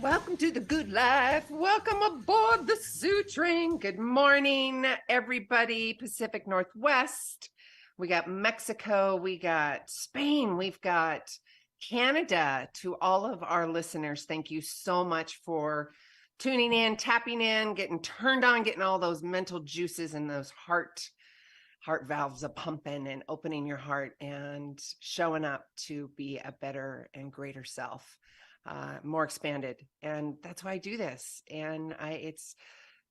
Welcome to the good life. Welcome aboard the Sioux train. Good morning, everybody. Pacific Northwest. We got Mexico. We got Spain. We've got Canada. To all of our listeners, thank you so much for tuning in, tapping in, getting turned on, getting all those mental juices and those heart valves a pumping and opening your heart and showing up to be a better and greater self. More expanded. And that's why I do this. And it's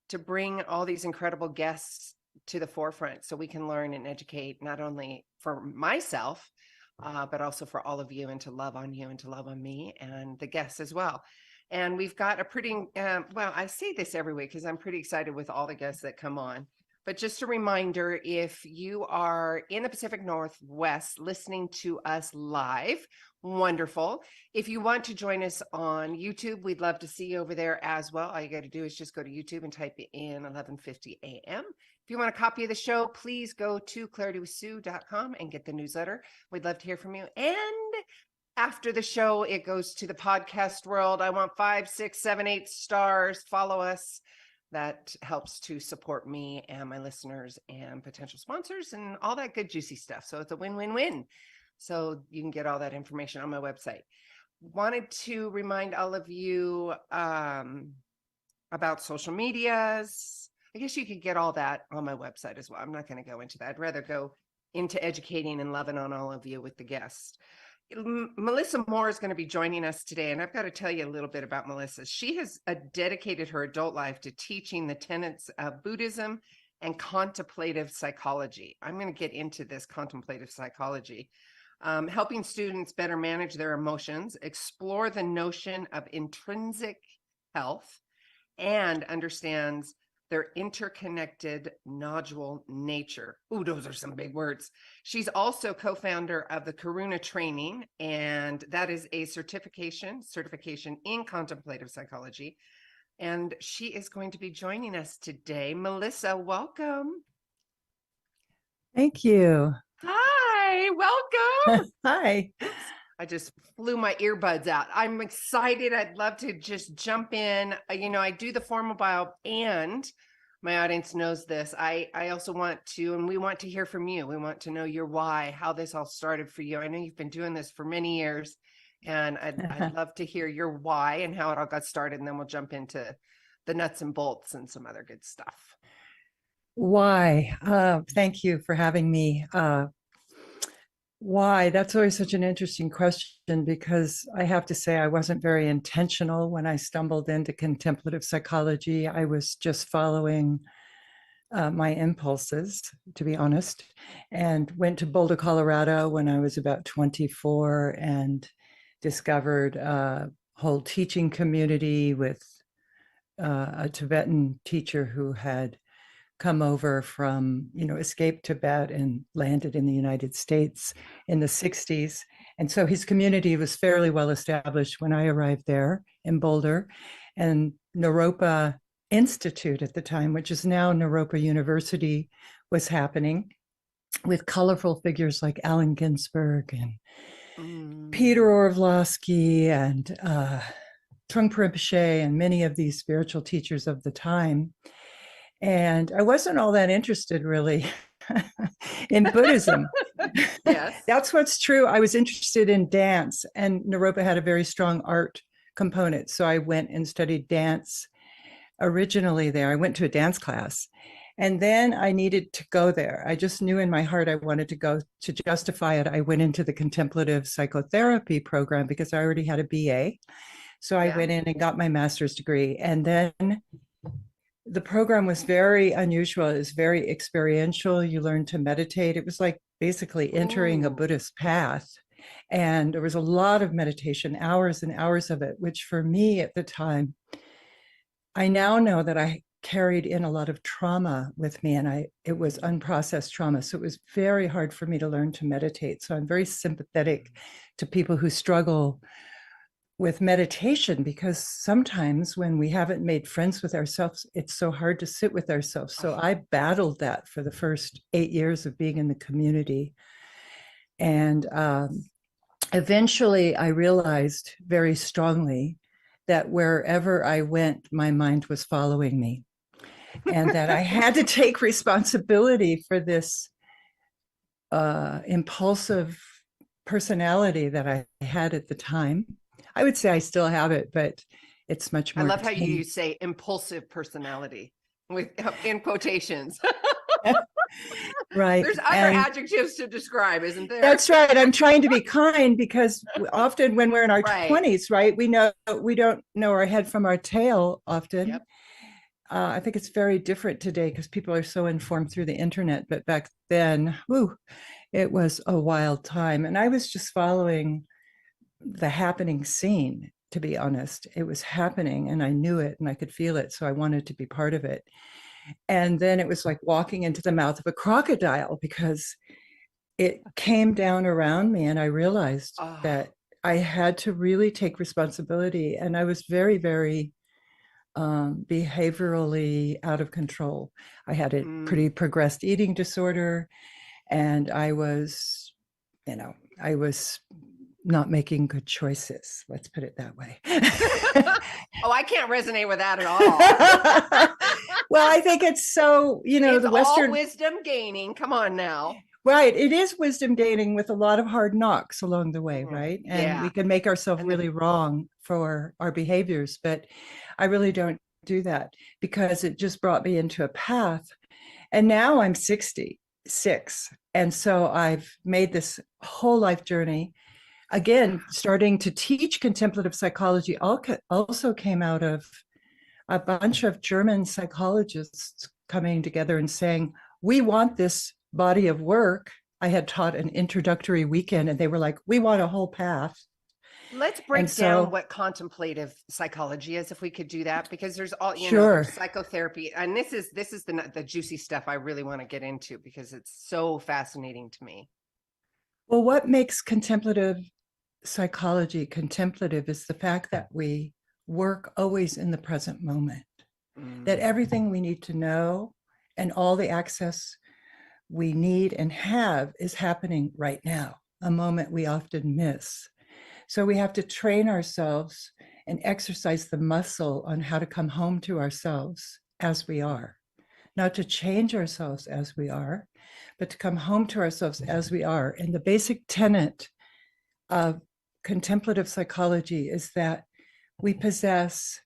to bring all these incredible guests to the forefront so we can learn and educate, not only for myself, but also for all of you, and to love on you and to love on me and the guests as well. And we've got a pretty, well, I say this every week because I'm pretty excited with all the guests that come on. But just a reminder, if you are in the Pacific Northwest listening to us live, wonderful. If you want to join us on YouTube, we'd love to see you over there as well. All you got to do is just go to YouTube and type in 11:50 a.m. If you want a copy of the show, please go to claritywithsue.com and get the newsletter. We'd love to hear from you. And after the show, it goes to the podcast world. I want 5, 6, 7, 8 stars. Follow us. That helps to support me and my listeners and potential sponsors and all that good juicy stuff. So it's a win-win-win. So you can get all that information on my website. Wanted to remind all of you about social medias. I guess you could get all that on my website as well. I'm not going to go into that. I'd rather go into educating and loving on all of you with the guests. Melissa Moore is going to be joining us today, and I've got to tell you a little bit about Melissa. She has dedicated her adult life to teaching the tenets of Buddhism and contemplative psychology. I'm going to get into this contemplative psychology, helping students better manage their emotions, explore the notion of intrinsic health, and understands their interconnected nondual nature. Ooh, those are some big words. She's also co-founder of the Karuna Training, and that is a certification in contemplative psychology. And she is going to be joining us today. Melissa, welcome. Thank you. Hi, welcome. Hi. I just flew my earbuds out. I'm excited. I'd love to just jump in. I do the formal bio, and my audience knows this. I also want to, and we want to hear from you. We want to know your why, how this all started for you. I know you've been doing this for many years, and I'd love to hear your why and how it all got started. And then we'll jump into the nuts and bolts and some other good stuff. Why? Thank you for having me. Why? That's always such an interesting question, because I have to say I wasn't very intentional when I stumbled into contemplative psychology. I was just following my impulses, to be honest, and went to Boulder, Colorado when I was about 24 and discovered a whole teaching community with a Tibetan teacher who had come over from, escaped Tibet and landed in the United States in the 60s. And so his community was fairly well established when I arrived there in Boulder. And Naropa Institute at the time, which is now Naropa University, was happening with colorful figures like Allen Ginsberg and Peter Orlovsky and Trungpa Rinpoche and many of these spiritual teachers of the time. And I wasn't all that interested really in Buddhism. Yes. That's what's true. I was interested in dance, and Naropa had a very strong art component. So I went and studied dance originally there. I went to a dance class, and then I needed to go there. I just knew in my heart I wanted to go. To justify it, I went into the contemplative psychotherapy program because I already had a BA. So I went in and got my master's degree. And then the program was very unusual. It was very experiential. You learned to meditate. It was like basically entering a Buddhist path. And there was a lot of meditation, hours and hours of it, which for me at the time, I now know that I carried in a lot of trauma with me, and it was unprocessed trauma. So it was very hard for me to learn to meditate. So I'm very sympathetic to people who struggle with meditation, because sometimes when we haven't made friends with ourselves, it's so hard to sit with ourselves. So I battled that for the first 8 years of being in the community. And eventually I realized very strongly that wherever I went, my mind was following me, and that I had to take responsibility for this impulsive personality that I had at the time. I would say I still have it, but it's much more. I love how you say impulsive personality with in quotations. Right. There's other adjectives to describe, isn't there? That's right. I'm trying to be kind, because often when we're in our Right. 20s, right, we don't know our head from our tail often. Yep. I think it's very different today because people are so informed through the internet. But back then, it was a wild time. And I was just following the happening scene, to be honest. It was happening and I knew it and I could feel it. So I wanted to be part of it. And then it was like walking into the mouth of a crocodile, because it came down around me and I realized that I had to really take responsibility. And I was very, very behaviorally out of control. I had a pretty progressed eating disorder, and I was not making good choices. Let's put it that way. Oh, I can't resonate with that at all. Well, I think it's so, it's the Western all wisdom gaining. Come on now. Right. It is wisdom gaining with a lot of hard knocks along the way, right? And we can make ourselves really wrong for our behaviors, but I really don't do that, because it just brought me into a path. And now I'm 66. And so I've made this whole life journey. Again, starting to teach contemplative psychology also came out of a bunch of German psychologists coming together and saying, we want this body of work. I had taught an introductory weekend and they were like, we want a whole path. Let's break down what contemplative psychology is, if we could do that, because there's all, there's psychotherapy. And this is the juicy stuff I really want to get into, because it's so fascinating to me. Well, what makes contemplative psychology contemplative is the fact that we work always in the present moment, that everything we need to know and all the access we need and have is happening right now, a moment we often miss. So we have to train ourselves and exercise the muscle on how to come home to ourselves as we are, not to change ourselves as we are, but to come home to ourselves as we are. And the basic tenet of contemplative psychology is that we possess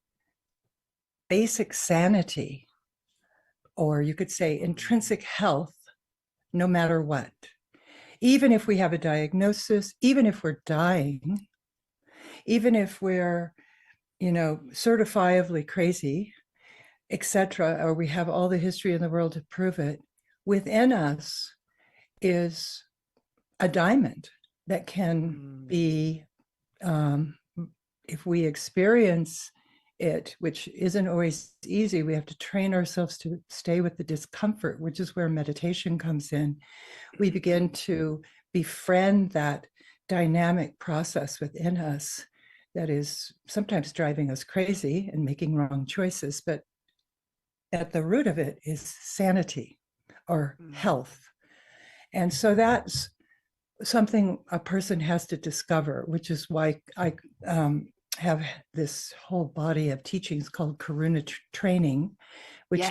basic sanity, or you could say intrinsic health, no matter what. Even if we have a diagnosis, even if we're dying, even if we're, certifiably crazy, etc., or we have all the history in the world to prove it, within us is a diamond that can be, if we experience it, which isn't always easy, we have to train ourselves to stay with the discomfort, which is where meditation comes in. We begin to befriend that dynamic process within us that is sometimes driving us crazy and making wrong choices, but at the root of it is sanity or health. And so that's something a person has to discover, which is why I have this whole body of teachings called Karuna Training, which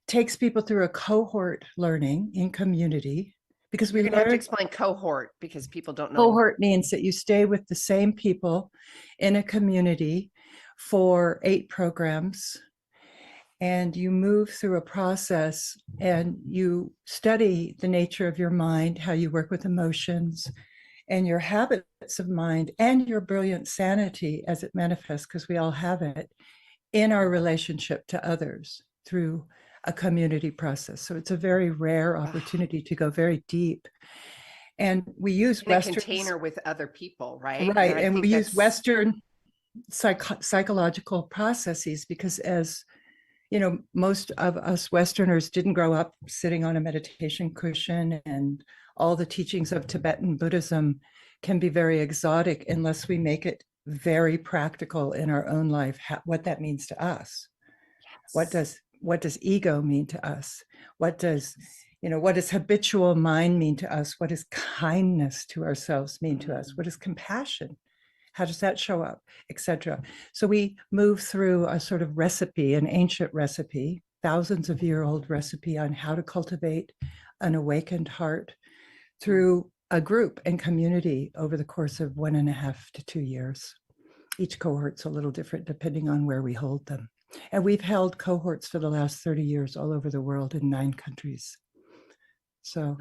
takes people through a cohort learning in community. Because we have to explain cohort, because people don't know. Cohort means that you stay with the same people in a community for 8 programs, and you move through a process and you study the nature of your mind, how you work with emotions and your habits of mind and your brilliant sanity as it manifests, because we all have it, in our relationship to others through a community process. So it's a very rare opportunity to go very deep. And we use Western container with other people, right? Right. And we use Western psychological processes, because as most of us Westerners didn't grow up sitting on a meditation cushion, and all the teachings of Tibetan Buddhism can be very exotic unless we make it very practical in our own life, what that means to us. Yes. What does ego mean to us? What does habitual mind mean to us? What does kindness to ourselves mean to us? What is compassion? How does that show up, etc.? So we move through a sort of recipe, an ancient recipe, thousands of year old recipe on how to cultivate an awakened heart through a group and community over the course of 1.5 to 2 years. Each cohort's a little different depending on where we hold them. And we've held cohorts for the last 30 years all over the world in 9 countries. So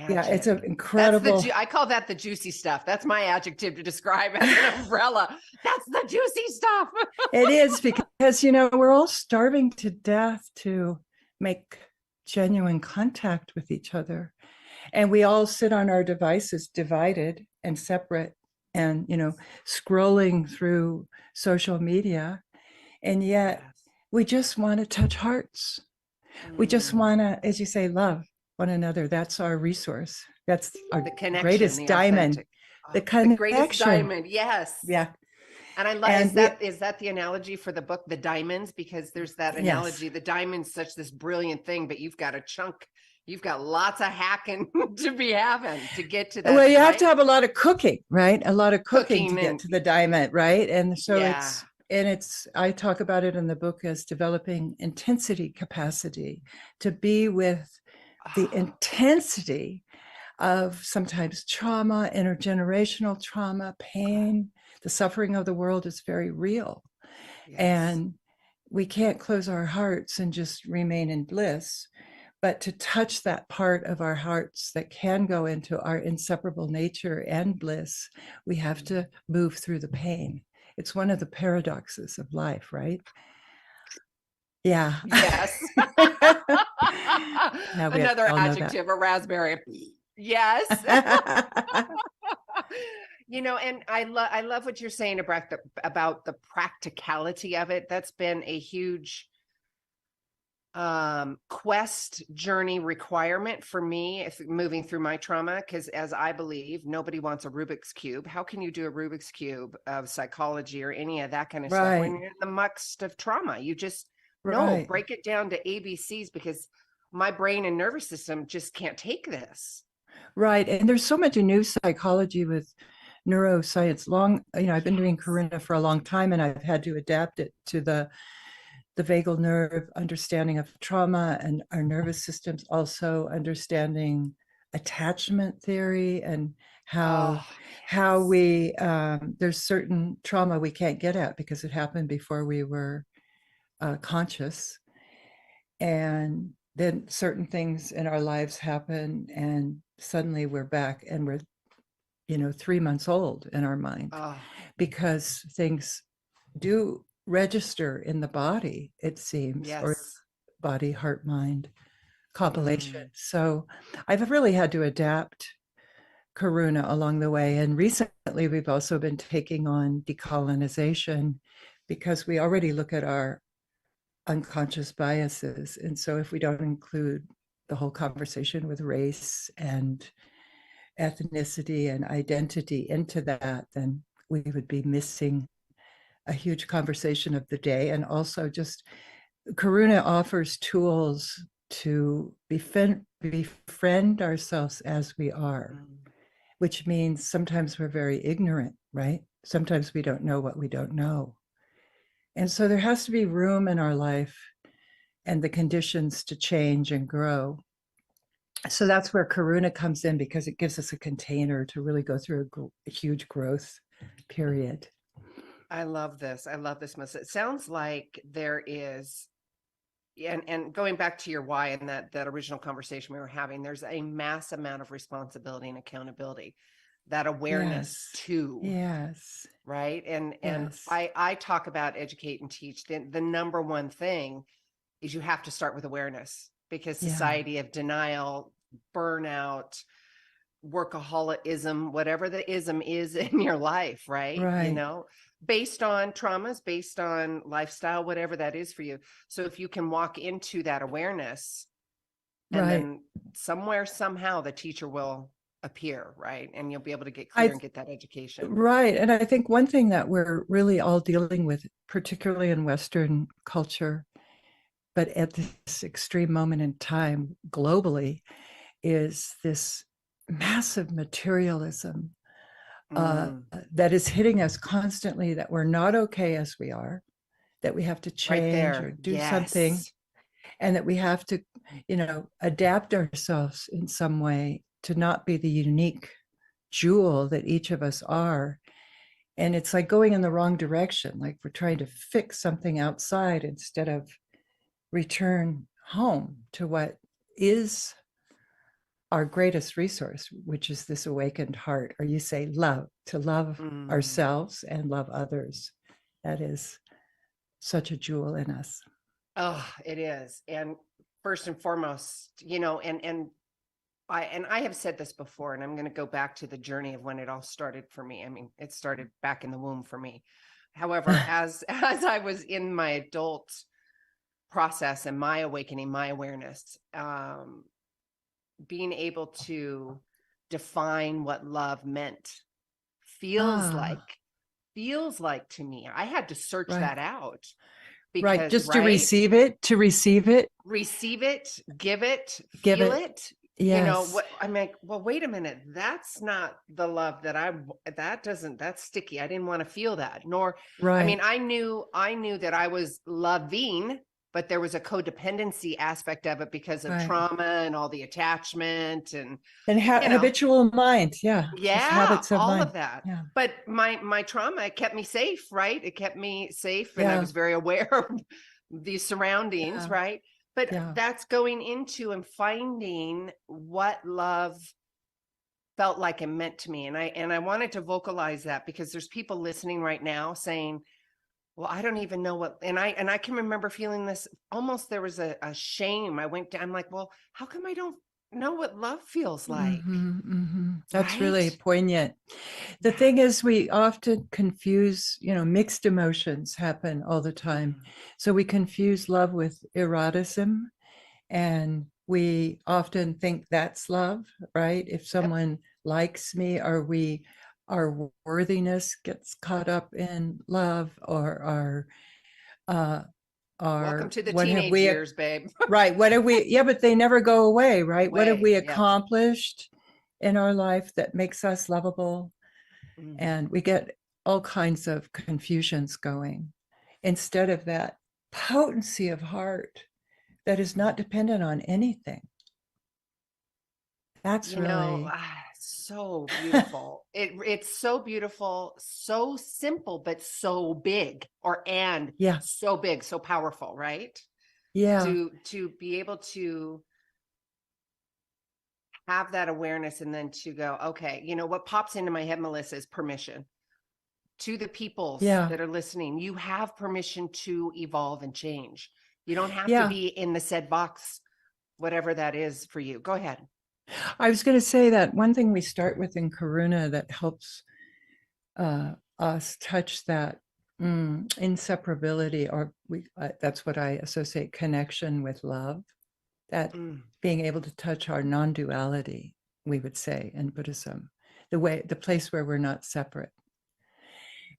yeah, it's an incredible. I call that the juicy stuff. That's my adjective to describe as an umbrella. That's the juicy stuff. It is, because, we're all starving to death to make genuine contact with each other. And we all sit on our devices divided and separate and, scrolling through social media. And yet we just want to touch hearts. We just want to, as you say, love one another. That's our resource. That's our greatest diamond. The greatest diamond. Yes. Yeah. And I love, is that the analogy for the book, The Diamonds? Because there's that analogy, the diamond's such this brilliant thing, but you've got a chunk. You've got lots of hacking to be having to get to that. Well, you have to have a lot of cooking, right? A lot of cooking to get to the diamond, right? And so I talk about it in the book as developing intensity capacity to be with the intensity of sometimes trauma, intergenerational trauma, pain. The suffering of the world is very real. Yes. And we can't close our hearts and just remain in bliss, but to touch that part of our hearts that can go into our inseparable nature and bliss, we have to move through the pain. It's one of the paradoxes of life, right? Yeah. Yes. Another adjective, a raspberry. Yes. And I love what you're saying about the practicality of it. That's been a huge quest journey requirement for me moving through my trauma, because as I believe, nobody wants a Rubik's Cube. How can you do a Rubik's Cube of psychology or any of that kind of stuff when you're in the muck of trauma? You just break it down to ABCs, because my brain and nervous system just can't take this. Right. And there's so much new psychology with neuroscience. I've been doing Karuna for a long time, and I've had to adapt it to the vagal nerve understanding of trauma and our nervous systems, also understanding attachment theory and how we there's certain trauma we can't get at because it happened before we were conscious, and then certain things in our lives happen and suddenly we're back and we're 3 months old in our mind because things do register in the body, it seems, or body, heart, mind compilation. So I've really had to adapt Karuna along the way. And recently we've also been taking on decolonization, because we already look at our unconscious biases. And so if we don't include the whole conversation with race and ethnicity and identity into that, then we would be missing a huge conversation of the day. And also just Karuna offers tools to befriend ourselves as we are, which means sometimes we're very ignorant, right? Sometimes we don't know what we don't know. And so there has to be room in our life and the conditions to change and grow. So that's where Karuna comes in, because it gives us a container to really go through a huge growth period. I love this. I love this, Melissa. It sounds like there is, and going back to your why and that original conversation we were having, there's a mass amount of responsibility and accountability, that awareness too. Yes. Right. And I talk about educate and teach. The number one thing is you have to start with awareness, because society of denial, burnout, workaholism, whatever the ism is in your life, right? Based on traumas, based on lifestyle, whatever that is for you. So if you can walk into that awareness, and then somewhere, somehow the teacher will appear, right? And you'll be able to get clear and get that education. Right. And I think one thing that we're really all dealing with, particularly in Western culture, but at this extreme moment in time globally, is this massive materialism that is hitting us constantly, that we're not okay as we are, that we have to Right change or there. do something, Yes. and that we have to, adapt ourselves in some way to not be the unique jewel that each of us are. And it's like going in the wrong direction, like we're trying to fix something outside instead of return home to what is our greatest resource, which is this awakened heart, or you say love, to love ourselves and love others. That is such a jewel in us. Oh, it is. And first and foremost, I have said this before, and I'm going to go back to the journey of when it all started for me. I mean, it started back in the womb for me. However, as I was in my adult process and my awakening, my awareness, being able to define what love meant feels like to me. I had to search that out because just to receive it, receive it, give it, give feel it. Yes. What I'm like, well, wait a minute. That's not the love that's sticky. I didn't want to feel that. Nor, I mean, I knew that I was loving, but there was a codependency aspect of it because of trauma and all the attachment and habitual mind. Yeah. Habits of all mind. of that. Yeah. But my trauma, it kept me safe, right? It kept me safe. And I was very aware of these surroundings, right? But that's going into and finding what love felt like and meant to me. And I wanted to vocalize that because there's people listening right now saying, well, I don't even know what, and I can remember feeling this almost, there was a shame. I'm like, well, how come I don't know what love feels like? That's really poignant. The thing is, we often confuse, mixed emotions happen all the time. So we confuse love with eroticism, and we often think that's love, right? If someone likes me, or our worthiness gets caught up in love, or our welcome to the teenage years, babe. Right. What have we, but they never go away, right? What have we accomplished in our life that makes us lovable? And we get all kinds of confusions going instead of that potency of heart that is not dependent on anything. That's really so beautiful. It's so beautiful, so simple, but so big, so big, so powerful, right? To be able to have that awareness and then to go, okay, what pops into my head, Melissa, is permission. To the people that are listening, you have permission to evolve and change. You don't have to be in the said box, whatever that is for you. Go ahead. I was going to say that one thing we start with in Karuna that helps us touch that inseparability, or that's what I associate connection with love, that being able to touch our non-duality, we would say in Buddhism, the place where we're not separate.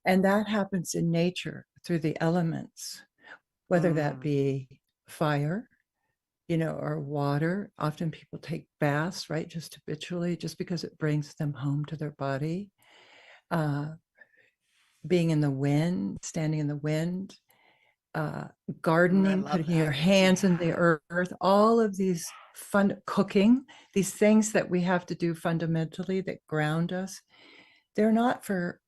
And that happens in nature through the elements, whether that be fire, or water. Often people take baths, right? Just habitually, just because it brings them home to their body. Being in the wind, standing in the wind, gardening, putting your hands in the earth, all of these cooking, these things that we have to do fundamentally that ground us. They're not for,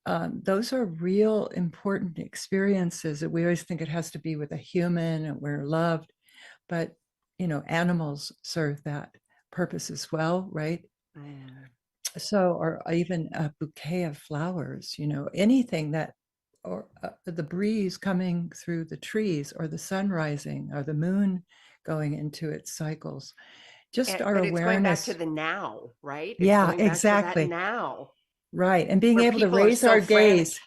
those are real important experiences that we always think it has to be with a human and we're loved. But, animals serve that purpose as well, right? So, or even a bouquet of flowers, anything that, or the breeze coming through the trees, or the sun rising, or the moon going into its cycles. Just our awareness. It's going back to the now, right? Exactly. Now. Right. And being able to raise our gaze.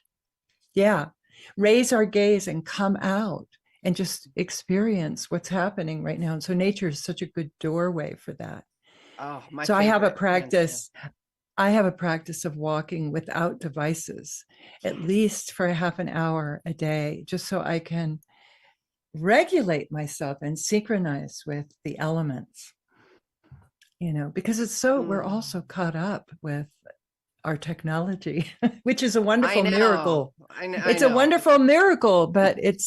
Raise our gaze and come out and just experience what's happening right now. And so nature is such a good doorway for that. Oh, my so favorite. I have a practice of walking without devices, at least for a half an hour a day, just so I can regulate myself and synchronize with the elements, because it's so, we're all so caught up with our technology, which is a I wonderful know. miracle. I know. It's a wonderful miracle, but it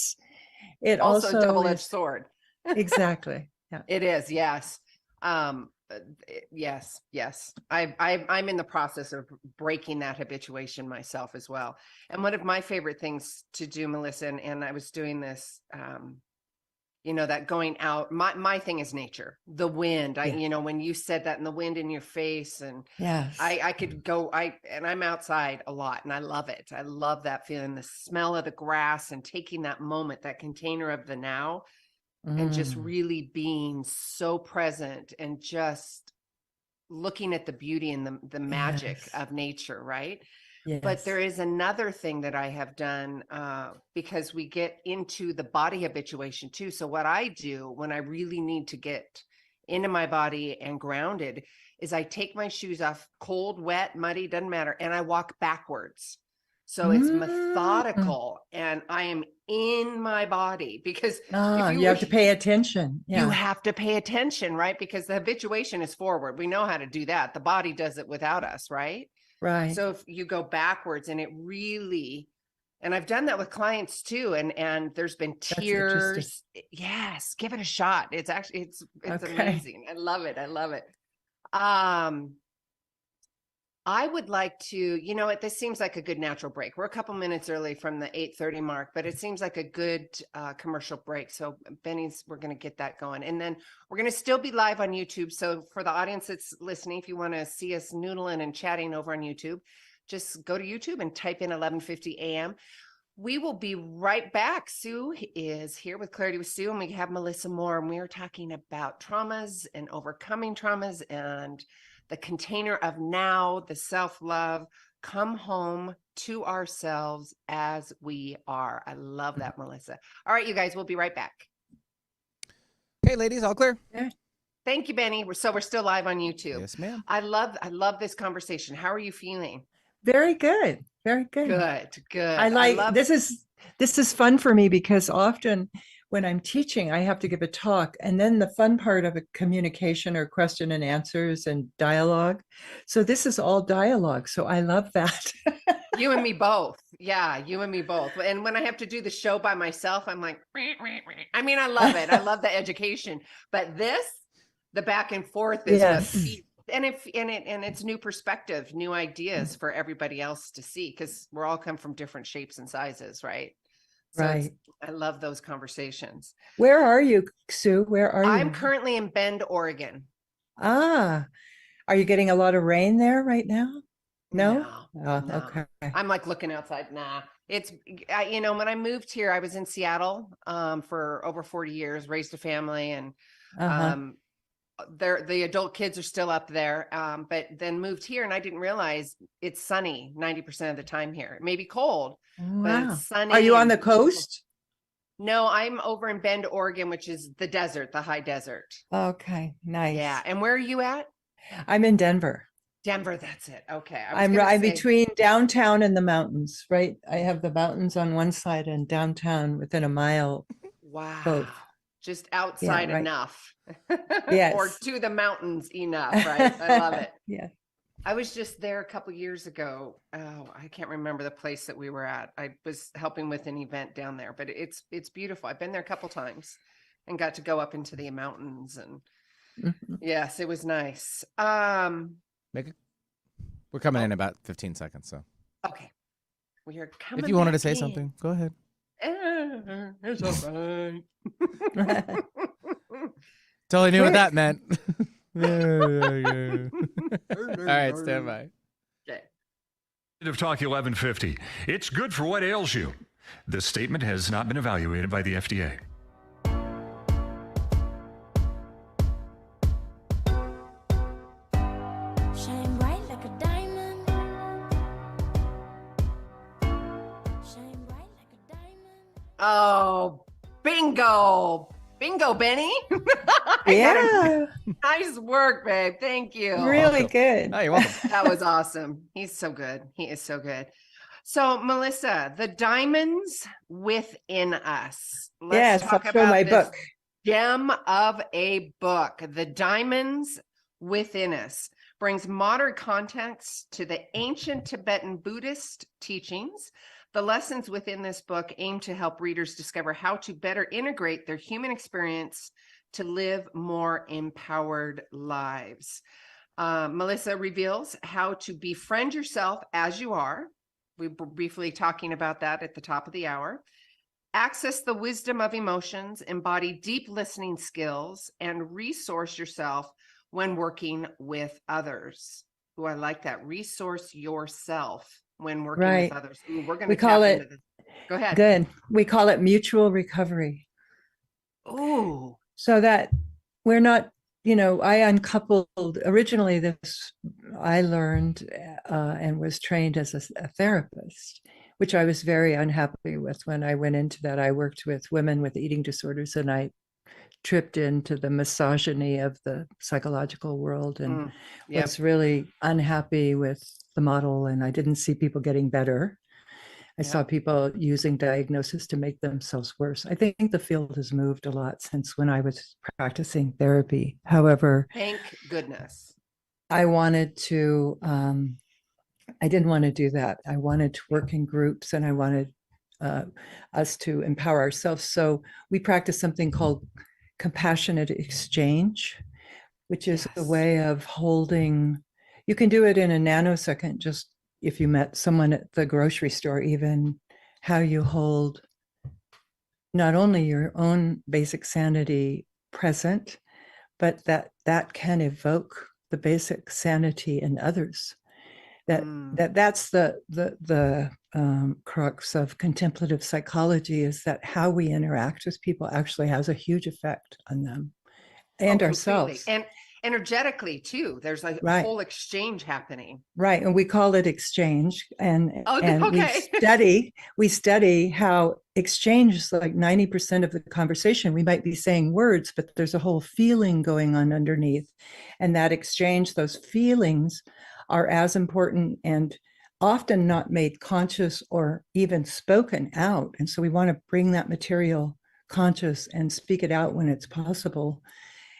Also a also double-edged is sword. exactly. Yeah. It is, yes. Yes. I'm in the process of breaking that habituation myself as well. And one of my favorite things to do, Melissa, and I was doing this, that going out, my thing is nature, the wind. Yeah. When you said that, and the wind in your face, and Yes. I could go, and I'm outside a lot and I love it. I love that feeling, the smell of the grass, and taking that moment, that container of the now, and just really being so present and just looking at the beauty and the magic Yes. of nature, right? Yes. But there is another thing that I have done, because we get into the body habituation too. So what I do when I really need to get into my body and grounded is I take my shoes off, cold, wet, muddy, doesn't matter, and I walk backwards. So it's methodical, and I am in my body, because if you have to pay attention. you have to pay attention, right? Because the habituation is forward. We know how to do that. The body does it without us, right? Right. So if you go backwards, and it really, and I've done that with clients too, and there's been tears. Yes, give it a shot. It's actually, it's Okay. amazing. I love it. I would like to, this seems like a good natural break. We're a couple minutes early from the 8:30 mark, but it seems like a good commercial break. So we're going to get that going. And then we're going to still be live on YouTube. So for the audience that's listening, if you want to see us noodling and chatting over on YouTube, just go to YouTube and type in 11:50 a.m. We will be right back. Sue is here with Clarity with Sue, and we have Melissa Moore, and we are talking about traumas and overcoming traumas, and the container of now, the self-love, come home to ourselves as we are. I love that, Melissa. All right, you guys, we'll be right back. Okay, ladies, all clear? Yeah. Thank you, Benny. We're still live on YouTube. Yes, ma'am. I love this conversation. How are you feeling? Very good. Very good. Good. I love this is fun for me, because often when I'm teaching, I have to give a talk, and then the fun part of a communication or question and answers and dialogue. So this is all dialogue. So I love that. You and me both. Yeah, you and me both. And when I have to do the show by myself, I'm like, I mean, I love it. I love the education, but the back and forth is and it's new perspective, new ideas for everybody else to see, because we're all come from different shapes and sizes, right? So right. I love those conversations. Where are you, Sue? Where are you? I'm currently in Bend, Oregon. Are you getting a lot of rain there right now? No. No. Okay. I'm like looking outside. Nah, it's, when I moved here, I was in Seattle for over 40 years, raised a family, and the adult kids are still up there, but then moved here, and I didn't realize it's sunny 90% of the time here. It may be cold, but it's sunny. Are you on the coast? No, I'm over in Bend, Oregon, which is the desert, the high desert. Okay, nice. Yeah. And where are you at? I'm in Denver. Denver, that's it. Okay. I'm between downtown and the mountains, right? I have the mountains on one side and downtown within a mile. Wow. Both. Just outside enough. Yes. Or to the mountains enough, right? I love it. Yeah. I was just there a couple years ago. Oh, I can't remember the place that we were at. I was helping with an event down there, but it's beautiful. I've been there a couple times and got to go up into the mountains, and yes, it was nice. We're coming in about 15 seconds, so. Okay. We are coming. If you wanted to say something, go ahead. It's all right. Totally knew what that meant. All right, stand by. Okay. Of Talk 1150. It's good for what ails you. This statement has not been evaluated by the FDA. Shine bright like a diamond. Shine bright like a diamond. Oh, bingo. Bingo, Benny. Yeah. Nice work, babe. Thank you. Really good. Oh, you're welcome. That was awesome. He's so good. He is so good. So, Melissa, the diamonds within us. Let's talk about my book. Gem of a book, The Diamonds Within Us. brings modern context to the ancient Tibetan Buddhist teachings. The lessons within this book aim to help readers discover how to better integrate their human experience to live more empowered lives. Melissa reveals how to befriend yourself as you are. We were briefly talking about that at the top of the hour. Access the wisdom of emotions, embody deep listening skills, and resource yourself when working with others. Ooh, I like that. Resource yourself when working Right. with others. Ooh, we're going We to call tap it- into this. Go ahead. Good. We call it mutual recovery. Ooh, So that we're not, I uncoupled originally this, I learned and was trained as a therapist, which I was very unhappy with when I went into that. I worked with women with eating disorders, and I tripped into the misogyny of the psychological world and yep. was really unhappy with the model. And I didn't see people getting better. I saw people using diagnosis to make themselves worse. I think the field has moved a lot since when I was practicing therapy. However, Thank goodness. I wanted to, I didn't want to do that. I wanted to work in groups, and I wanted us to empower ourselves. So we practice something called compassionate exchange, which is a way of holding. You can do it in a nanosecond, just if you met someone at the grocery store, even how you hold not only your own basic sanity present, but that can evoke the basic sanity in others. That's the crux of contemplative psychology, is that how we interact with people actually has a huge effect on them and ourselves. And energetically too. There's a whole exchange happening. Right. And we call it exchange. And okay. we study how exchange is like 90% of the conversation. We might be saying words, but there's a whole feeling going on underneath. And that exchange, those feelings are as important and often not made conscious or even spoken out. And so we want to bring that material conscious and speak it out when it's possible.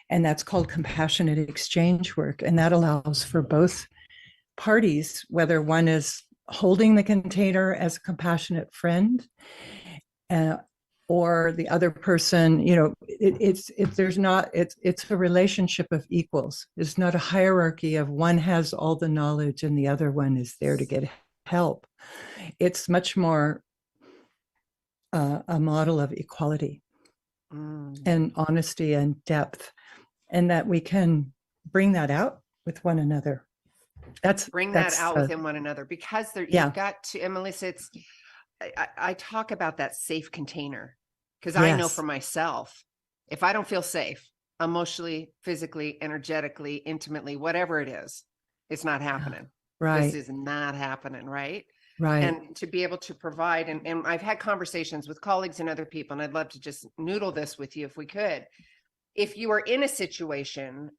And that's called compassionate exchange work. And that allows for both parties, whether one is holding the container as a compassionate friend, or the other person, it's a relationship of equals. It's not a hierarchy of one has all the knowledge and the other one is there to get help. It's much more a model of equality and honesty and depth, and that we can bring that out with one another. Bring that out within one another, because you've got to, and Melissa, I talk about that safe container, because I know for myself, if I don't feel safe emotionally, physically, energetically, intimately, whatever it is, it's not happening. Right. This is not happening. Right. Right. And to be able to provide, and I've had conversations with colleagues and other people, and I'd love to just noodle this with you if we could. If you are in a situation,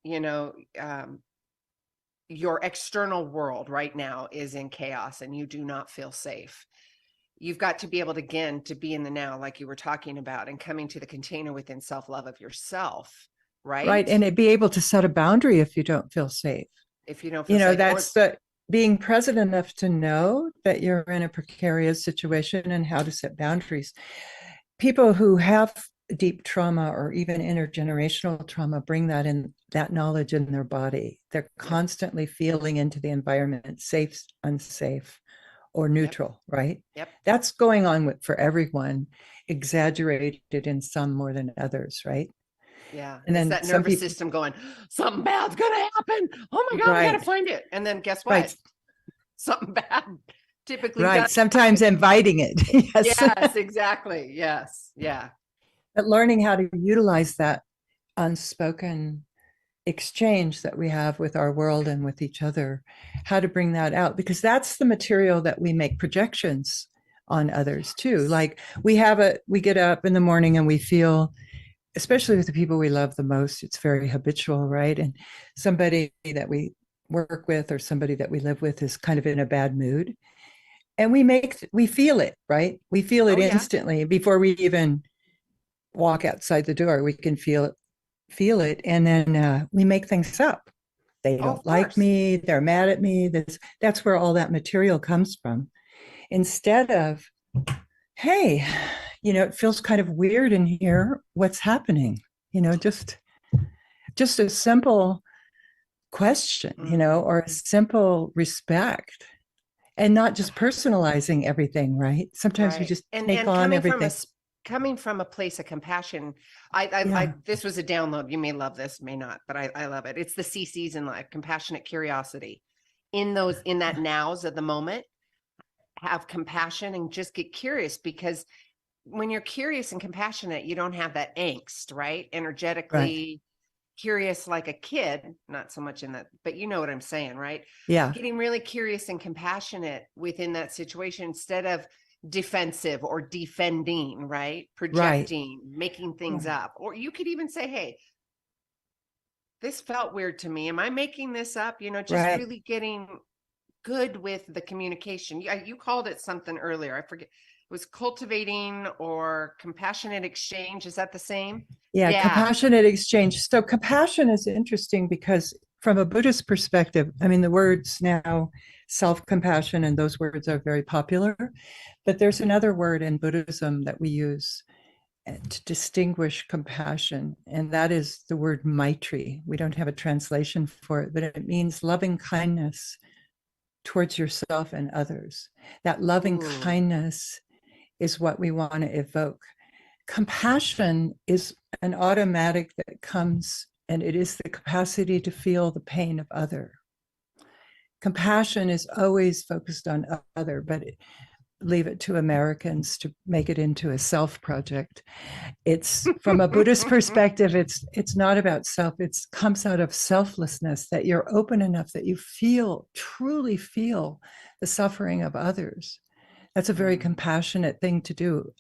your external world right now is in chaos and you do not feel safe, you've got to be able to, again, to be in the now, like you were talking about, and coming to the container within self-love of yourself. Right. Right. And be able to set a boundary if you don't feel safe. If you don't feel safe. That's being present enough to know that you're in a precarious situation and how to set boundaries. People who have deep trauma or even intergenerational trauma bring that knowledge in their body. They're constantly feeling into the environment, safe, unsafe, or neutral, right? Yep. That's going on for everyone, exaggerated in some more than others, right? Yeah. And then that nervous system going, something bad's going to happen. Oh my God, we got to find it. And then guess what? Right. Something bad typically does. Sometimes inviting it. Yes, exactly. Yes. Yeah. But learning how to utilize that unspoken exchange that we have with our world and with each other, how to bring that out, because that's the material that we make projections on others too. Like we get up in the morning and we feel, especially with the people we love the most, it's very habitual, right? And somebody that we work with or somebody that we live with is kind of in a bad mood. And we feel it, right? We feel it instantly before we even walk outside the door. We can feel it. And then we make things up. They Oh, don't of like course. me. They're mad at me. That's where all that material comes from. Instead of, hey, it feels kind of weird in here. What's happening? Just a simple question, or a simple respect, and not just personalizing everything, right? Sometimes we Right. just And take and on coming from everything. coming from a place of compassion, I Yeah, this was a download. You may love this, may not, but I love it. It's the CCs in life, compassionate curiosity. In that nows of the moment, have compassion and just get curious, because when you're curious and compassionate, you don't have that angst, right? right. Energetically curious like a kid, not so much in that, but you know what I'm saying, right? Yeah, Getting really curious and compassionate within that situation instead of defensive or defending, right? right, Projecting, making things right, up. Or you could even say, hey, this felt weird to me. Am I making this up? Just right. really getting good with the communication. You called it something earlier. I forget. It was cultivating or compassionate exchange. Is that the same? Yeah, Yeah. compassionate exchange. So compassion is interesting because from a Buddhist perspective, I mean, the words now self-compassion and those words are very popular, but there's another word in Buddhism that we use to distinguish compassion, and that is the word maitri. We don't have a translation for it, but it means loving kindness towards yourself and others. That loving Ooh. kindness is what we want to evoke. Compassion is an automatic that comes, and it is the capacity to feel the pain of other. Compassion is always focused on other, but leave it to Americans to make it into a self project. It's from a Buddhist perspective, it's not about self. It comes out of selflessness, that you're open enough that you truly feel the suffering of others. That's a very Mm. compassionate thing to do,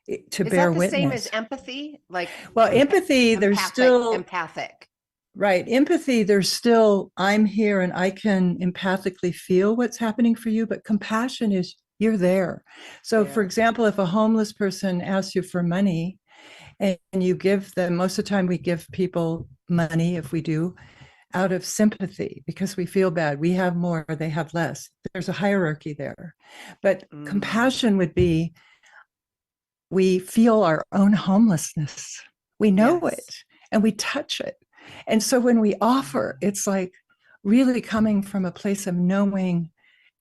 to Is bear that the same as witness. empathy? Like Well, empathy, there's still, empathic. right, empathy, there's still, I'm here and I can empathically feel what's happening for you, but compassion is you're there. So, for There. example, if a homeless person asks you for money and you give them, most of the time we give people money, if we do, out of sympathy because we feel bad. We have more, they have less. There's a hierarchy there. But Mm. compassion would be, we feel our own homelessness. We know it Yes. and we touch it. And so when we offer, it's like really coming from a place of knowing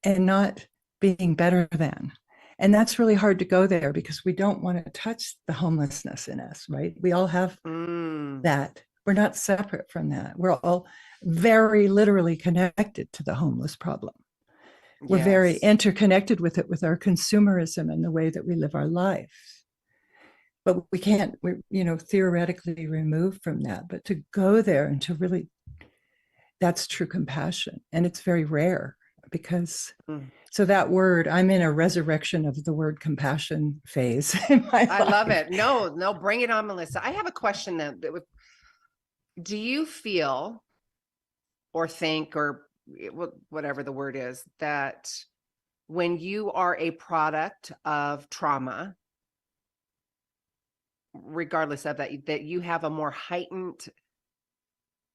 and not being better than. And that's really hard to go there because we don't want to touch the homelessness in us, right? We all have Mm. that. We're not separate from that. We're all very literally connected to the homeless problem. We're very Yes. interconnected with it, with our consumerism and the way that we live our life. But we can't, we're, theoretically removed from that. But to go there and to really, that's true compassion. And it's very rare because, Mm. so that word, I'm in a resurrection of the word compassion phase in my I love life. it. No, bring it on, Melissa. I have a question then. Do you feel or think or whatever the word is, that when you are a product of trauma, regardless of that, that you have a more heightened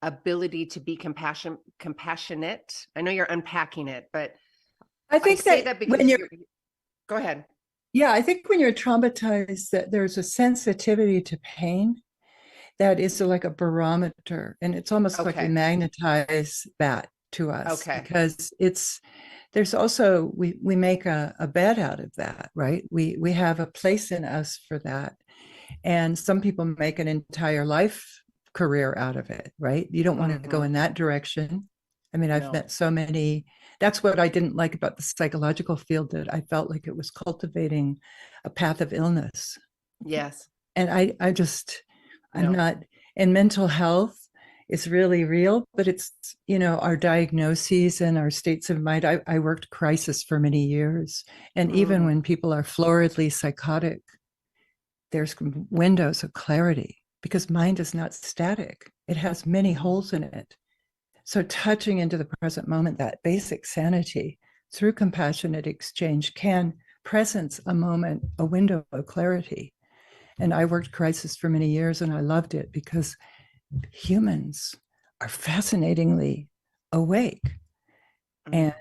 ability to be compassionate? I know you're unpacking it, but I I think say that that when because you're, go ahead. yeah, I think when you're traumatized, that there's a sensitivity to pain that is like a barometer. And it's almost like we Okay. magnetize that to us Okay. because there's also, we make a bed out of that, right? We have a place in us for that. And some people make an entire life career out of it, right? You don't want to go Mm-hmm. in that direction. I mean, I've No. met so many. That's what I didn't like about the psychological field, that I felt like it was cultivating a path of illness. Yes. And I'm No. not, and mental health is really real, but it's, our diagnoses and our states of mind. I worked crisis for many years. And even Mm. when people are floridly psychotic, there's windows of clarity because mind is not static. It has many holes in it. So touching into the present moment, that basic sanity through compassionate exchange can presence a moment, a window of clarity. And I worked crisis for many years and I loved it because humans are fascinatingly awake. Mm.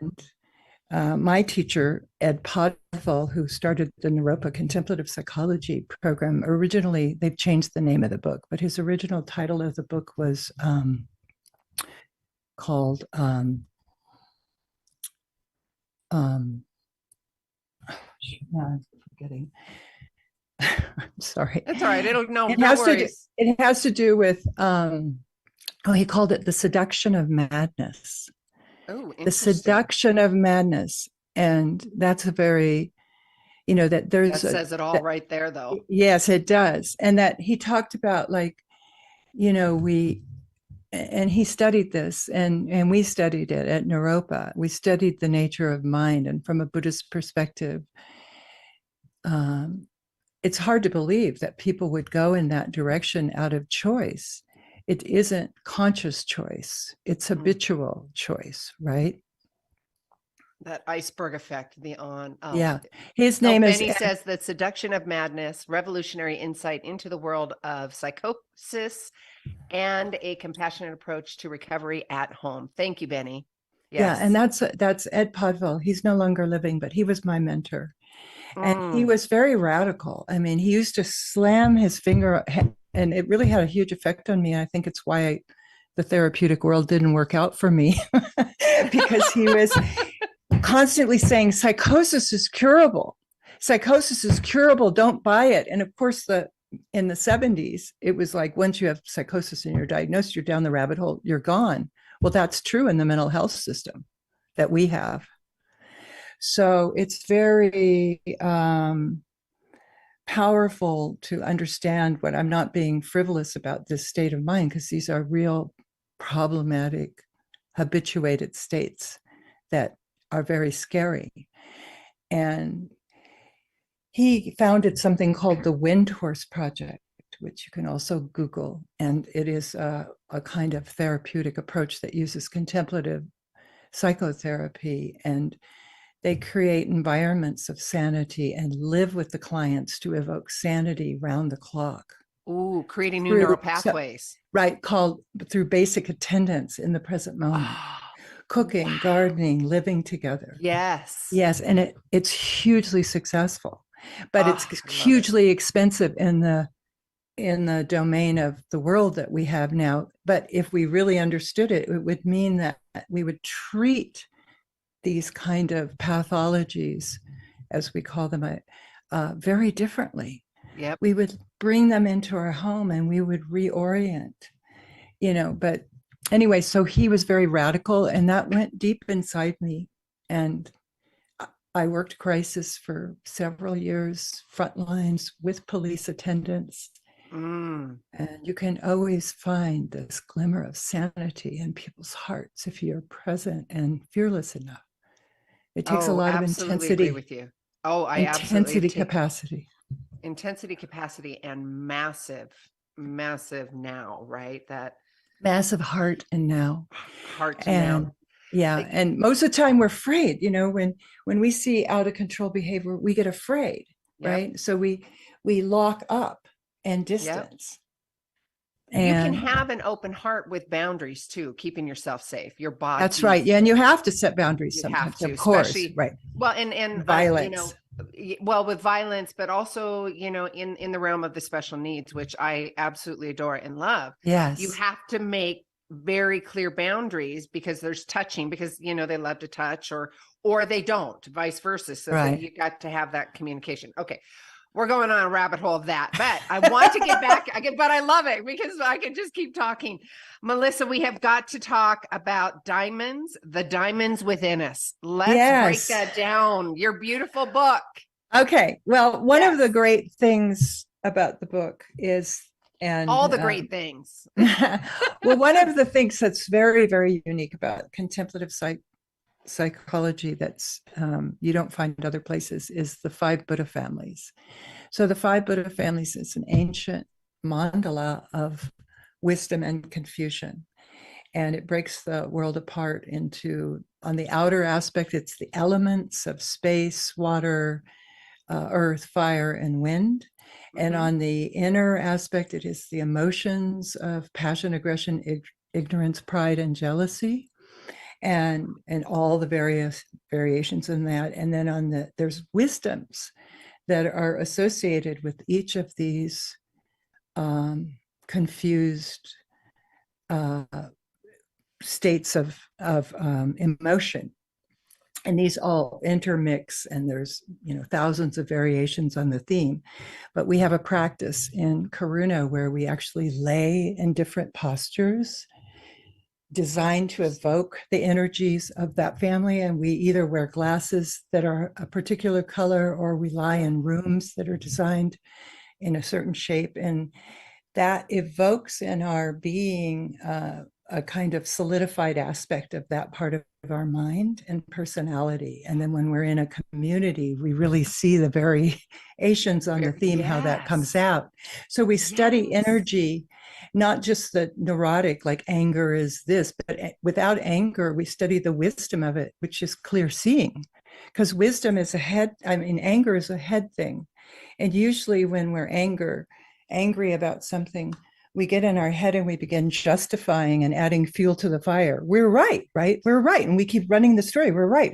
And my teacher, Ed Podvall, who started the Naropa Contemplative Psychology program, originally, they've changed the name of the book, but his original title of the book was called I'm forgetting. I'm sorry. That's all right. No It worries. has to do with he called it the seduction of madness. Oh, The interesting. seduction of madness. And that's a very, that there's That says it all right there, though. Yes, it does. And that he talked about, like, and he studied this, and we studied it at Naropa. We studied the nature of mind, and from a Buddhist perspective, it's hard to believe that people would go in that direction out of choice. It isn't conscious choice, it's habitual choice, right? That iceberg effect, Yeah. His name is Benny says that seduction of madness, revolutionary insight into the world of psychosis and a compassionate approach to recovery at home. Thank you, Benny. Yes. Yeah, and that's Ed Podvall. He's no longer living, but he was my mentor. And he was very radical. I mean, he used to slam his finger, and it really had a huge effect on me. I think it's why the therapeutic world didn't work out for me, because he was constantly saying psychosis is curable. Psychosis is curable. Don't buy it. And of course, in the 70s, it was like, once you have psychosis and you're diagnosed, you're down the rabbit hole, you're gone. Well, that's true in the mental health system that we have. So it's very powerful to understand what I'm not being frivolous about this state of mind, because these are real problematic, habituated states that are very scary. And he founded something called the Wind Horse Project, which you can also Google. And it is a kind of therapeutic approach that uses contemplative psychotherapy, and they create environments of sanity and live with the clients to evoke sanity round the clock. Ooh, creating new neural pathways. Right, called through basic attendance in the present moment. Cooking, gardening, living together. Yes. Yes, and it's hugely successful, but it's hugely expensive in the domain of the world that we have now. But if we really understood it, it would mean that we would treat these kind of pathologies, as we call them, very differently. Yep. We would bring them into our home and we would reorient, but anyway, so he was very radical, and that went deep inside me. And I worked crisis for several years, front lines with police attendants. And you can always find this glimmer of sanity in people's hearts if you're present and fearless enough. It takes a lot of intensity. Agree with you. Intensity, capacity. Intensity, capacity, and massive now, right? That massive heart and now. Now. Yeah. And most of the time we're afraid, when we see out of control behavior, we get afraid, right? So we lock up and distance. And you can have an open heart with boundaries too, keeping yourself safe, your body. That's right. Yeah. And you have to set boundaries sometimes, of course. Right. Well, and violence. With violence, but also, in the realm of the special needs, which I absolutely adore and love. Yes. You have to make very clear boundaries, because there's touching, because, they love to touch or they don't, vice versa. So right. You got to have that communication. Okay. We're going on a rabbit hole of that, but I want to get back. But I love it because I can just keep talking. Melissa, we have got to talk about diamonds, the diamonds within us. Let's break that down. Your beautiful book. Okay. Well, one of the great things about the book is, and all the great things. Well, one of the things that's very, very unique about contemplative psychology that's you don't find other places is the 5 Buddha families. So the 5 Buddha families is an ancient mandala of wisdom and Confucian, and it breaks the world apart into, on the outer aspect, it's the elements of space, water, earth, fire, and wind. And on the inner aspect, it is the emotions of passion, aggression, ignorance, pride, and jealousy. and all the various variations in that. And then there's wisdoms that are associated with each of these confused states of emotion. And these all intermix, and there's thousands of variations on the theme. But we have a practice in Karuna where we actually lay in different postures designed to evoke the energies of that family. And we either wear glasses that are a particular color, or we lie in rooms that are designed in a certain shape. And that evokes in our being a kind of solidified aspect of that part of our mind and personality. And then when we're in a community, we really see the variations on the theme, how that comes out. So we study energy, not just the neurotic, like anger is this, but without anger, we study the wisdom of it, which is clear seeing. Because wisdom is anger is a head thing. And usually when we're angry about something, we get in our head and we begin justifying and adding fuel to the fire. We're right? We're right. And we keep running the story. We're right.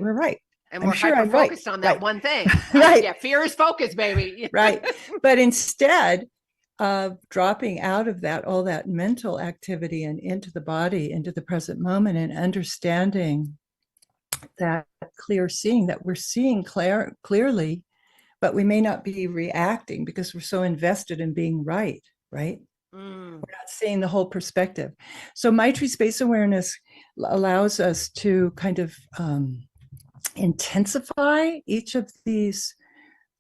And we're hyper-focused on that one thing. Right. Yeah, fear is focus, baby. Right. But instead of dropping out of that, all that mental activity and into the body, into the present moment, and understanding that clear seeing, that we're seeing clearly, but we may not be reacting because we're so invested in being right? We're not seeing the whole perspective. So Maitri space awareness allows us to kind of intensify each of these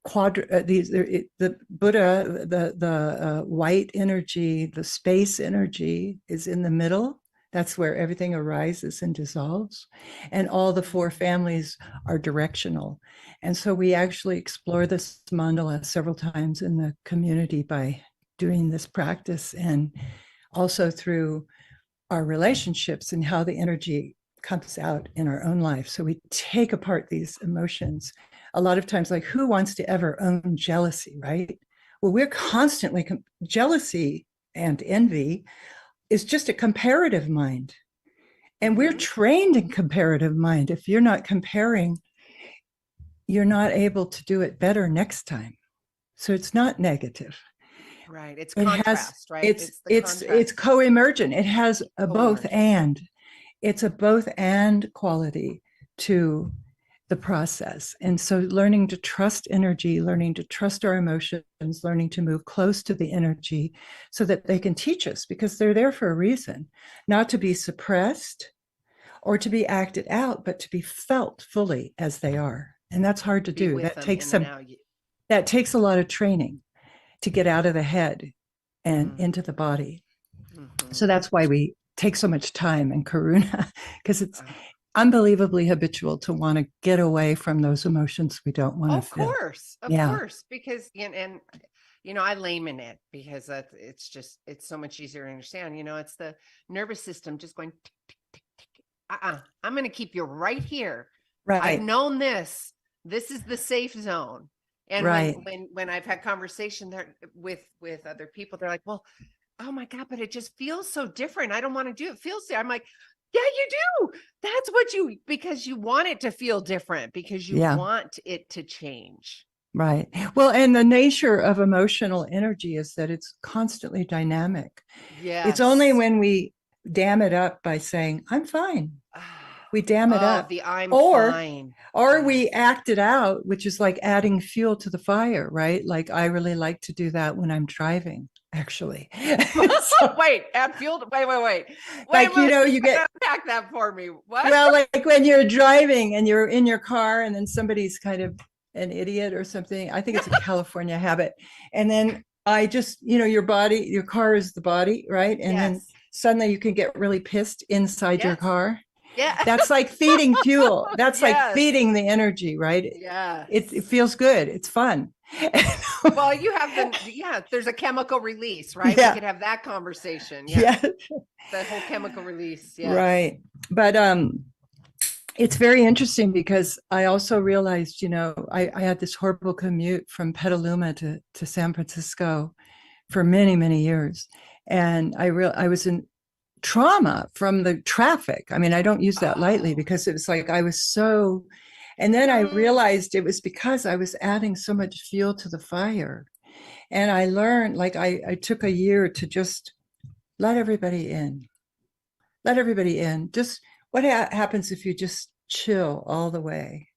the Buddha, the white energy, the space energy is in the middle. That's where everything arises and dissolves. And all the four families are directional. And so we actually explore this mandala several times in the community by doing this practice, and also through our relationships and how the energy comes out in our own life. So we take apart these emotions. A lot of times, like, who wants to ever own jealousy, right? Well, we're constantly jealousy and envy is just a comparative mind. And we're trained in comparative mind. If you're not comparing, you're not able to do it better next time. So it's not negative. Right. It's contrast, right? It's co-emergent. It has a both and. It's a both and quality to the process. And so learning to trust energy, learning to trust our emotions, learning to move close to the energy so that they can teach us, because they're there for a reason, not to be suppressed or to be acted out, but to be felt fully as they are. And that's hard to do. That takes a lot of training to get out of the head and into the body. So that's why we take so much time in Karuna, because it's unbelievably habitual to want to get away from those emotions we don't want to feel. Of course, because and I layman it because it's so much easier to understand. It's the nervous system just going tick, tick, tick, tick. I'm going to keep you right here. Right. I've known this. This is the safe zone. And when I've had conversation there with other people, they're like, well, oh my God, but it just feels so different. I don't want to do it. It feels there. I'm like, yeah, you do. That's because you want it to feel different, because you want it to change. Right. Well, and the nature of emotional energy is that it's constantly dynamic. Yeah. It's only when we dam it up by saying, I'm fine. We dam it up. Fine. Or we act it out, which is like adding fuel to the fire, right? Like, I really like to do that when I'm driving, actually. Wait, add fuel to, wait. Like, you get unpack that for me. What? Well, like when you're driving and you're in your car and then somebody's kind of an idiot or something. I think it's a California habit. And then I just, your car is the body, right? And then suddenly you can get really pissed inside your car. Yeah. That's like feeding fuel. That's like feeding the energy, right? Yeah. It feels good. It's fun. Well, you have there's a chemical release, right? We could have that conversation. Yeah. The whole chemical release. Yeah. Right. But it's very interesting because I also realized, I had this horrible commute from Petaluma to San Francisco for many, many years. And I was in trauma from the traffic. I mean, I don't use that lightly, Oh. because it was like I was so, and then I realized it was because I was adding so much fuel to the fire. And I learned, like, I took a year to just let everybody in. Let everybody in. Just what happens if you just chill all the way?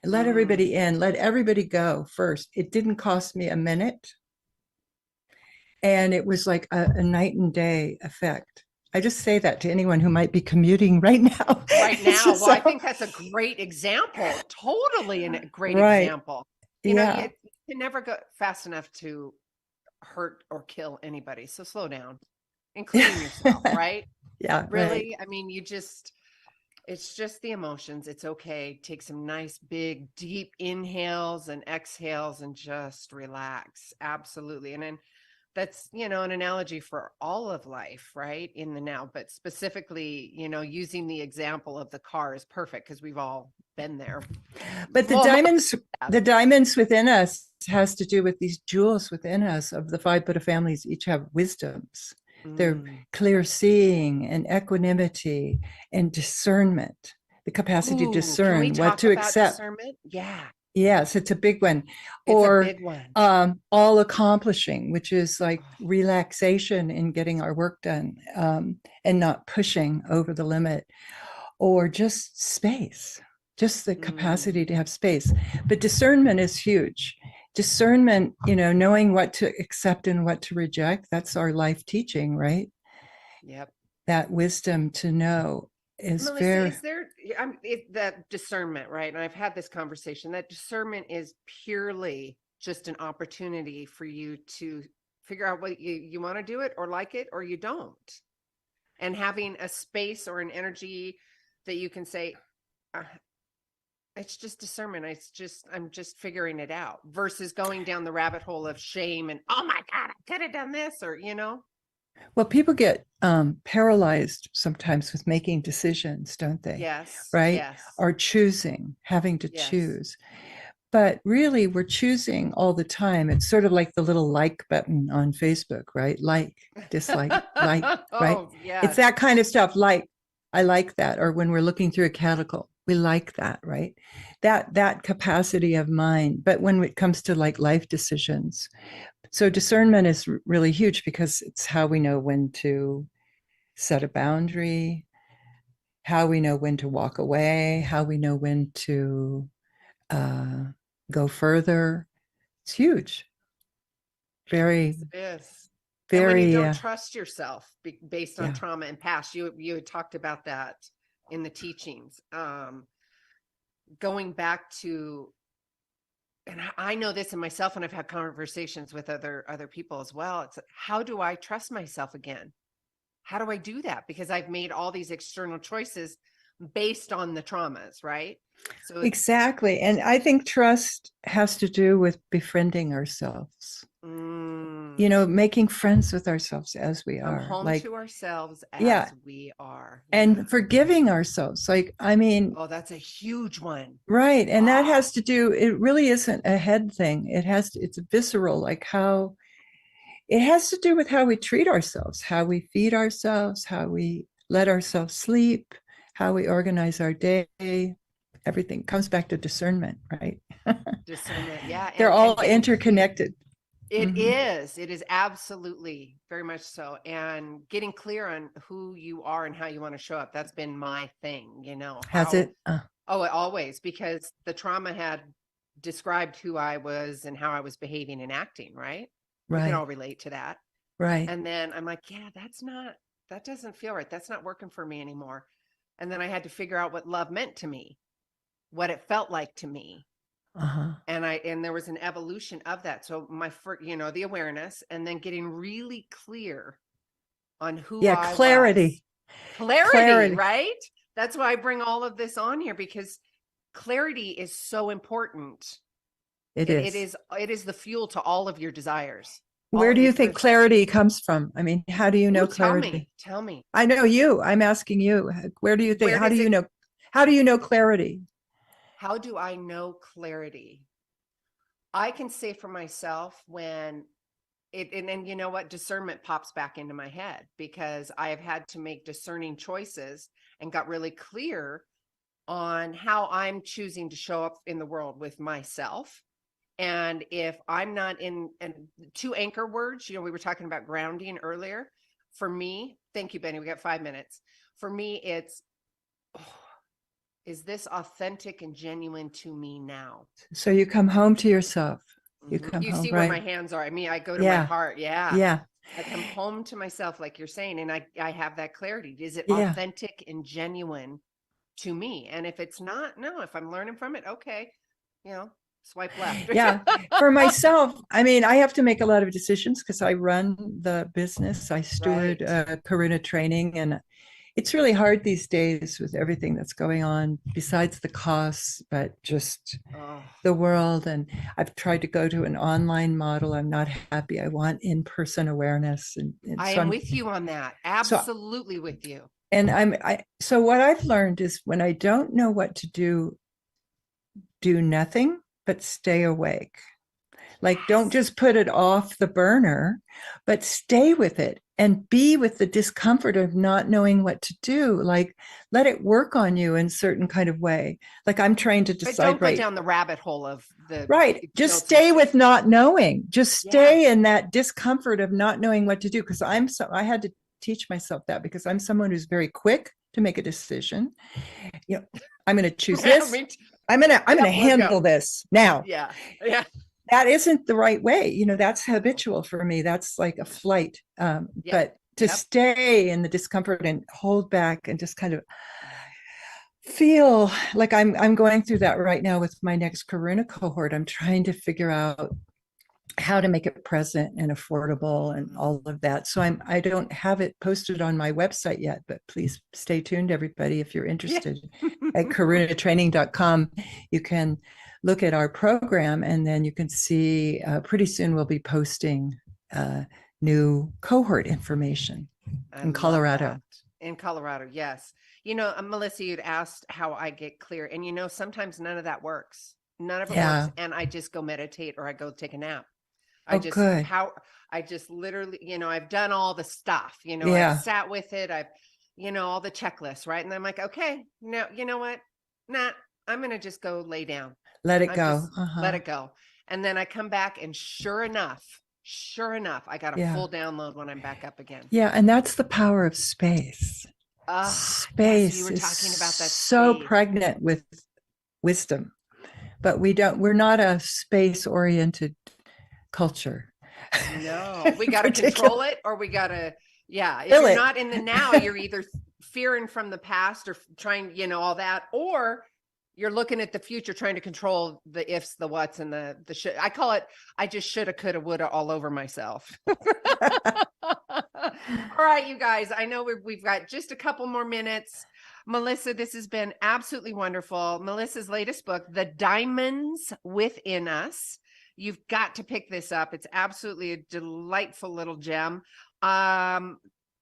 Let everybody in, let everybody go first. It didn't cost me a minute. And it was like a night and day effect. I just say that to anyone who might be commuting right now. Right It's now. just Well, I so- think that's a great example. Totally a great Right. example. You know, Yeah. you can never go fast enough to hurt or kill anybody. So slow down, including yourself, right? Yeah, right. Really? I mean, it's just the emotions. It's okay. Take some nice, big, deep inhales and exhales and just relax. Absolutely. And then that's, you know, an analogy for all of life, right? In the now, but specifically, you know, using the example of the car is perfect because we've all been there. But the Well, diamonds within us has to do with these jewels within us of the five Buddha families. Each have wisdoms. They're clear seeing and equanimity and discernment, the capacity to Ooh, can we discern what talk to about accept. discernment? Yeah, Yes, it's a big one. it's Or a big one. all accomplishing, which is like relaxation in getting our work done, and not pushing over the limit, or just space, just the capacity to have space. But discernment is huge. Discernment, you know, knowing what to accept and what to reject, that's our life teaching, right? Yep. That wisdom to know is Melissa, very, is there that discernment, right? And I've had this conversation, that discernment is purely just an opportunity for you to figure out what you want to do it or like it or you don't. And having a space or an energy that you can say, it's just discernment. I'm just figuring it out versus going down the rabbit hole of shame and, oh my God, I could have done this, or, you know. well, people get paralyzed sometimes with making decisions, don't they? Yes. Right? Yes. Or choosing, having to Yes. choose. But really, we're choosing all the time. It's sort of like the little like button on Facebook, right? Like, dislike, like, right? Oh, yes. It's that kind of stuff. Like, I like that. Or when we're looking through a catalogue, we like that, right? That capacity of mind. But when it comes to like life decisions, so discernment is really huge because it's how we know when to set a boundary, how we know when to walk away, how we know when to go further. It's huge. Very, It is. And when very, you don't trust yourself based on yeah. trauma and past, you had talked about that in the teachings. Going back to, and I know this in myself, and I've had conversations with other people as well. It's how do I trust myself again? How do I do that? Because I've made all these external choices based on the traumas, right? So Exactly. And I think trust has to do with befriending ourselves, you know, making friends with ourselves as we come are. home Like, to ourselves as yeah. we are. And Yeah. forgiving ourselves. Like, I mean, Oh, that's a huge one. right. And that has to do, it really isn't a head thing. It's visceral, like how it has to do with how we treat ourselves, how we feed ourselves, how we let ourselves sleep, how we organize our day. Everything comes back to discernment, right? Discernment. Yeah. They're all getting clear. interconnected. It is. It is absolutely very much so. And getting clear on who you are and how you want to show up. That's been my thing, you know. Has it? Oh, always, because the trauma had described who I was and how I was behaving and acting, right? We can Right. all relate to that. Right. And then I'm like, yeah, that doesn't feel right. That's not working for me anymore. And then I had to figure out what love meant to me, what it felt like to me. And there was an evolution of that. So my first, you know, the awareness, and then getting really clear on who I clarity. Was. Clarity, Clarity. right? That's why I bring all of this on here, because clarity is so important. It is. It is the fuel to all of your desires. Where do you think clarity comes from? I mean, how do you know clarity? Tell me. I know you. I'm asking you. Where do you think? How do you know? How do you know clarity? How do I know clarity? I can say for myself when and you know what? Discernment pops back into my head because I have had to make discerning choices and got really clear on how I'm choosing to show up in the world with myself. And if I'm not in, and two anchor words, we were talking about grounding earlier. For me, thank you, Benny. We got 5 minutes. For me, it's, is this authentic and genuine to me now? So you come home to yourself. You come You home, see where my right? hands are. I mean, I go to my heart. Yeah. Yeah. I come home to myself, like you're saying, and I have that clarity. Is it Yeah. authentic and genuine to me? And if it's not, no, if I'm learning from it, okay, swipe left. Yeah. For myself, I mean, I have to make a lot of decisions because I run the business. I steward Karuna Training, and it's really hard these days with everything that's going on besides the costs, but just the world. And I've tried to go to an online model. I'm not happy. I want in-person awareness. And I so am I'm with you on that. Absolutely with you. And so what I've learned is when I don't know what to do nothing, but stay awake. Like, don't just put it off the burner, but stay with it and be with the discomfort of not knowing what to do. Like, let it work on you in a certain kind of way. Like, I'm trying to decide. But don't go down the rabbit hole of the Just stay with not knowing. Just stay in that discomfort of not knowing what to do. Because I had to teach myself that because I'm someone who's very quick to make a decision. I'm going to choose this. I'm going to handle this now. Yeah. That isn't the right way. That's habitual for me. That's like a flight. But to stay in the discomfort and hold back and just kind of feel like I'm going through that right now with my next Karuna cohort. I'm trying to figure out how to make it present and affordable and all of that. So I don't have it posted on my website yet, but please stay tuned, everybody. If you're interested at karunatraining.com, you can look at our program, and then you can see pretty soon we'll be posting new cohort information in Colorado. In Colorado, yes. Melissa, you'd asked how I get clear, and sometimes none of that works. None of it works, and I just go meditate or I go take a nap. I just literally, I've done all the stuff, I've sat with it. I've, all the checklists, right? And I'm like, okay, no, you know what? Nah, I'm going to just go lay down. Let it go. Let it go. And then I come back and sure enough, I got a full download when I'm back up again. Yeah. And that's the power of space. Space you were talking about that. So pregnant with wisdom, but we're not a space oriented culture. No, we got to control it, or we got to, if you're not in the now, you're either fearing from the past or trying, all that, or you're looking at the future, trying to control the ifs, the whats, and the should. I call it, I just shoulda, coulda, woulda all over myself. All right, you guys, I know we've got just a couple more minutes. Melissa, this has been absolutely wonderful. Melissa's latest book, The Diamonds Within Us. You've got to pick this up. It's absolutely a delightful little gem. I'm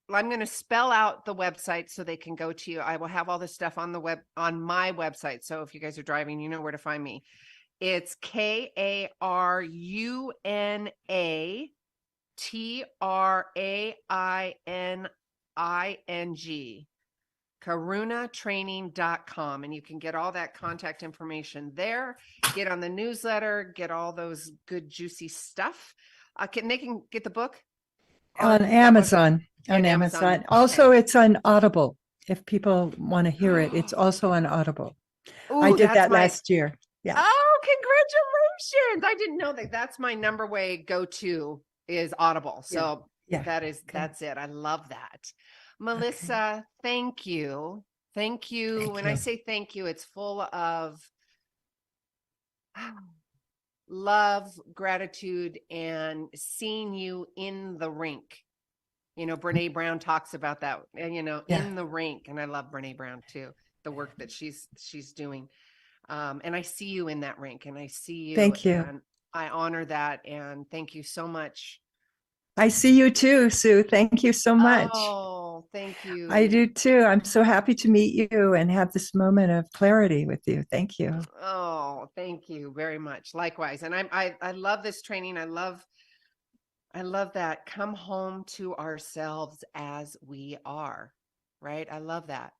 going to spell out the website so they can go to you. I will have all this stuff on my website. So if you guys are driving, you know where to find me. It's KarunaTraining, karunatraining.com, and you can get all that contact information there. Get on the newsletter, get all those good juicy stuff. They can get the book on Amazon. On Amazon. Also, it's on Audible. If people want to hear it, it's also on Audible. Ooh, I did that last year. Yeah. Oh, congratulations. I didn't know that. That's my number way go-to is Audible. So that's it. I love that. Melissa, thank you. Thank you. When I say thank you, it's full of love, gratitude, and seeing you in the rink. Brene Brown talks about that, and in the rink. And I love Brene Brown too, the work that she's doing. And I see you in that rink, and I see you. Thank you. And I honor that. And thank you so much. I see you too, Sue. Thank you so much. Oh, thank you. I do too. I'm so happy to meet you and have this moment of clarity with you. Thank you. Oh, thank you very much. Likewise. And I love this training. I love I love that. Come home to ourselves as we are, right? I love that.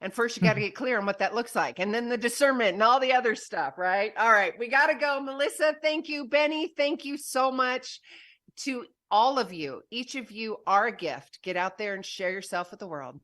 And first, you got to get clear on what that looks like, and then the discernment and all the other stuff, right? All right, we got to go. Melissa, thank you. Benny, thank you so much. To all of you, each of you are a gift. Get out there and share yourself with the world.